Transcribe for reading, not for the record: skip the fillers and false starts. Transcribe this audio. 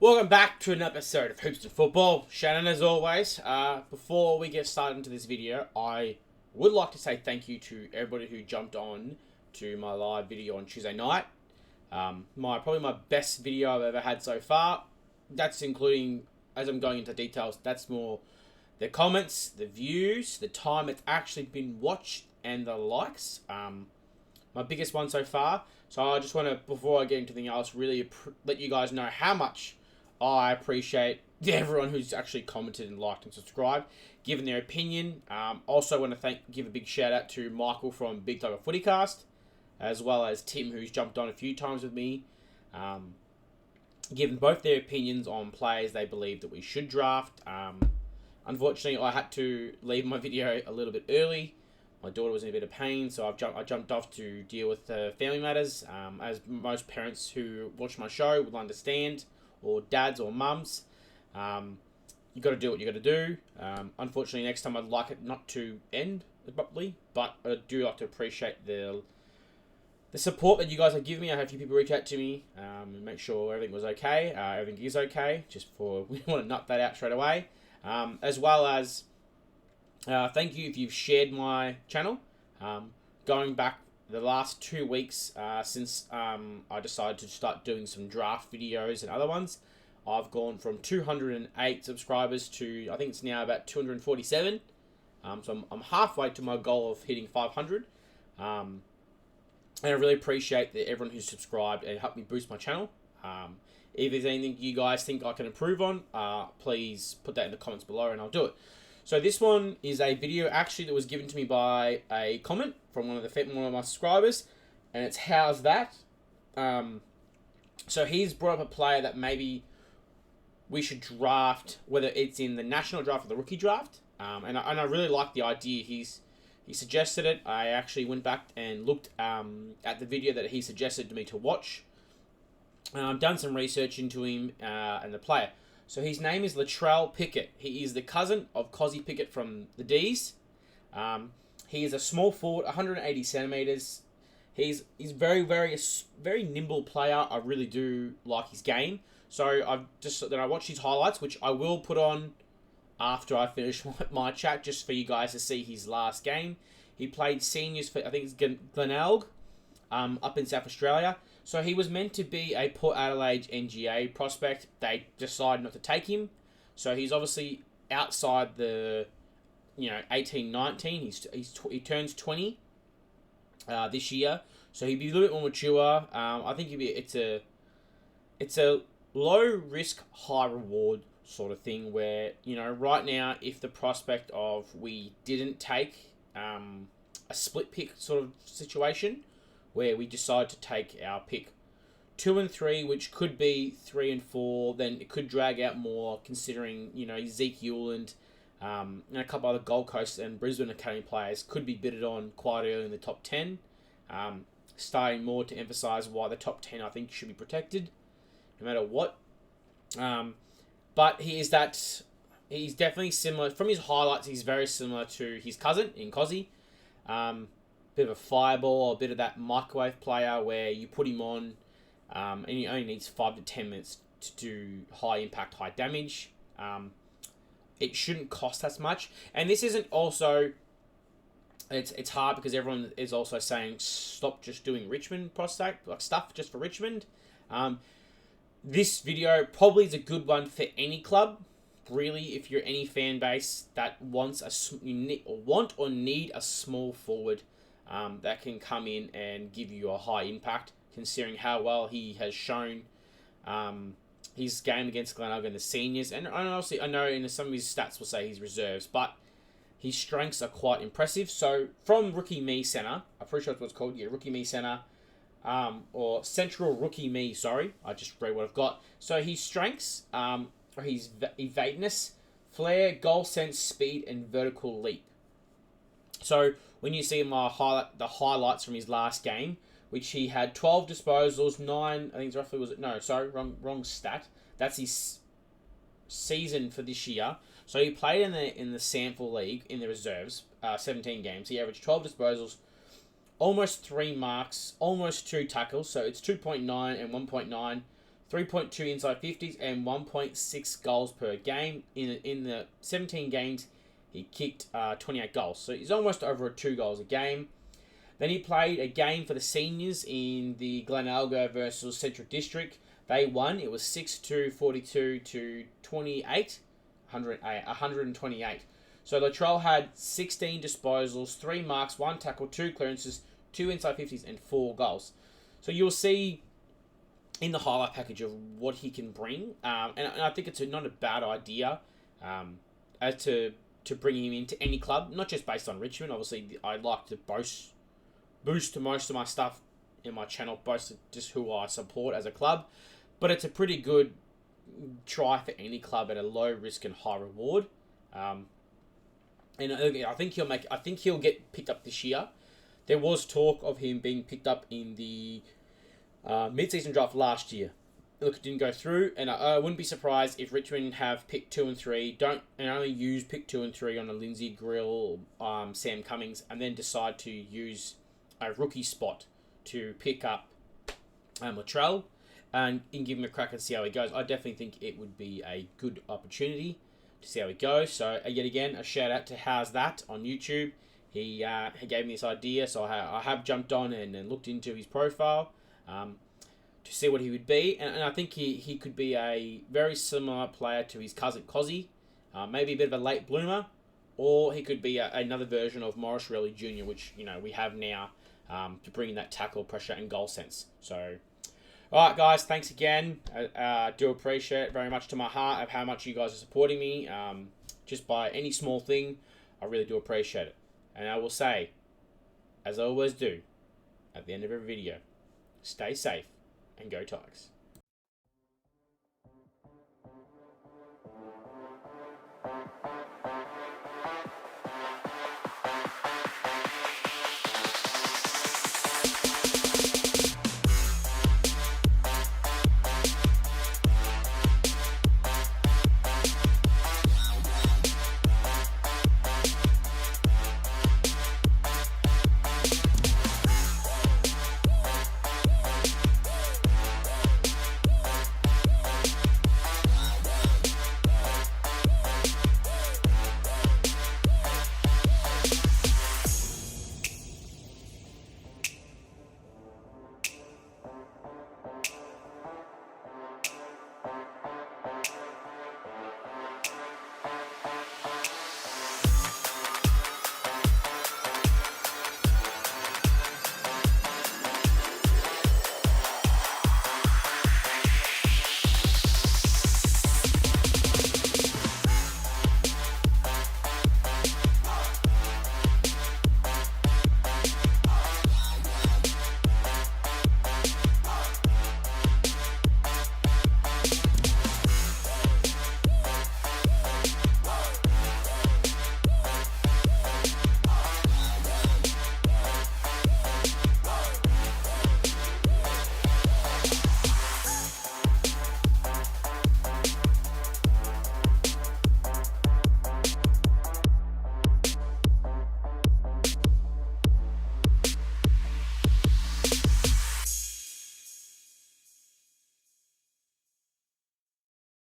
Welcome back to another episode of Hoops and Football. Shannon, as always. Before we get started into this video, I would like to say thank you to everybody who jumped on to my live video on Tuesday night. Probably my best video I've ever had so far. That's including, as I'm going into details, that's more the comments, the views, the time it's actually been watched, and the likes. My biggest one so far. So I just want to, before I get into anything else, really let you guys know how much I appreciate everyone who's actually commented and liked and subscribed, given their opinion. Also want to give a big shout out to Michael from Big Tiger Footycast, as well as Tim, who's jumped on a few times with me, given both their opinions on players they believe that we should draft. Unfortunately, I had to leave my video a little bit early. My daughter was in a bit of pain, so I jumped off to deal with family matters, as most parents who watch my show will understand, or dads or mums. You got to do what you got to do. Unfortunately, next time I'd like it not to end abruptly, but I do like to appreciate the support that you guys have given me. I had a few people reach out to me and make sure everything was okay. Everything is okay, just for we want to nut that out straight away. As well as thank you if you've shared my channel. Going back the last 2 weeks since I decided to start doing some draft videos and other ones, I've gone from 208 subscribers to, I think it's now about 247. So I'm halfway to my goal of hitting 500. And I really appreciate everyone who's subscribed and helped me boost my channel. If there's anything you guys think I can improve on, please put that in the comments below and I'll do it. So this one is a video actually that was given to me by a comment from one of my subscribers, and it's how's that? So he's brought up a player that maybe we should draft, whether it's in the national draft or the rookie draft. And I really like the idea. He suggested it. I actually went back and looked at the video that he suggested to me to watch. Done some research into him and the player. So his name is Latrelle Pickett. He is the cousin of Cozzy Pickett from the D's. He is a small forward, 180 centimeters. He's very nimble player. I really do like his game. So I watched his highlights, which I will put on after I finish my chat, just for you guys to see his last game. He played seniors for, I think it's Glenelg, up in South Australia. So he was meant to be a Port Adelaide NGA prospect. They decided not to take him. So he's obviously outside the, 18, 19. He turns 20 this year. So he'd be a little bit more mature. I think it's a low risk, high reward sort of thing where, right now, if the prospect of we didn't take a split pick sort of situation, where we decide to take our pick 2 and 3, which could be 3 and 4, then it could drag out more, considering Zeke Hewland and a couple other Gold Coast and Brisbane Academy players could be bidded on quite early in the top 10. Starting more to emphasise why the top 10 I think should be protected, no matter what. But he's definitely similar from his highlights. He's very similar to his cousin in Cozzy. Bit of a fireball, a bit of that microwave player where you put him on and he only needs 5 to 10 minutes to do high impact, high damage. It shouldn't cost as much. And this isn't also, it's hard because everyone is also saying stop just doing Richmond prospect, like stuff just for Richmond. This video probably is a good one for any club. Really, if you're any fan base that wants want or need a small forward that can come in and give you a high impact, considering how well he has shown his game against Glenelg in the seniors. And honestly, I know in some of his stats will say he's reserves, but his strengths are quite impressive. So from Rookie Me Center, I'm pretty sure that's what it's called, Rookie Me Center, or Central Rookie Me, sorry, I just read what I've got. So his strengths are his evasiveness, flair, goal sense, speed, and vertical leap. So when you see the highlights from his last game, which he had 12 disposals, 9, I think it's roughly, wrong stat. That's his season for this year. So he played in the Sample League in the reserves, 17 games. He averaged 12 disposals, almost 3 marks, almost 2 tackles. So it's 2.9 and 1.9 3.2 inside 50s, and 1.6 goals per game. In the 17 games, he kicked 28 goals. So he's almost over 2 goals a game. Then he played a game for the seniors in the Glenelga versus Central District. They won. It was 6-2, 42 to 28, 128. So Latrelle had 16 disposals, 3 marks, 1 tackle, 2 clearances, 2 inside 50s, and 4 goals. So you'll see in the highlight package of what he can bring. And I think it's not a bad idea as to bring him into any club, not just based on Richmond. Obviously, I like to boost most of my stuff in my channel, both just who I support as a club. But it's a pretty good try for any club at a low risk and high reward. And I think he'll get picked up this year. There was talk of him being picked up in the mid-season draft last year. Look, it didn't go through, and I wouldn't be surprised if Richmond have pick 2 and 3, and only use pick 2 and 3 on a Lindsay Grill, Sam Cummings, and then decide to use a rookie spot to pick up Latrelle and give him a crack and see how he goes. I definitely think it would be a good opportunity to see how he goes. So yet again, a shout out to How's That on YouTube. He gave me this idea, so I have jumped on and looked into his profile to see what he would be, and I think he could be a very similar player to his cousin Cozzy, maybe a bit of a late bloomer, or he could be another version of Morris Relly Jr., which we have now to bring in that tackle, pressure, and goal sense. So, all right, guys, thanks again. I do appreciate it very much to my heart of how much you guys are supporting me. Just by any small thing, I really do appreciate it. And I will say, as I always do, at the end of every video, stay safe and go Tigers.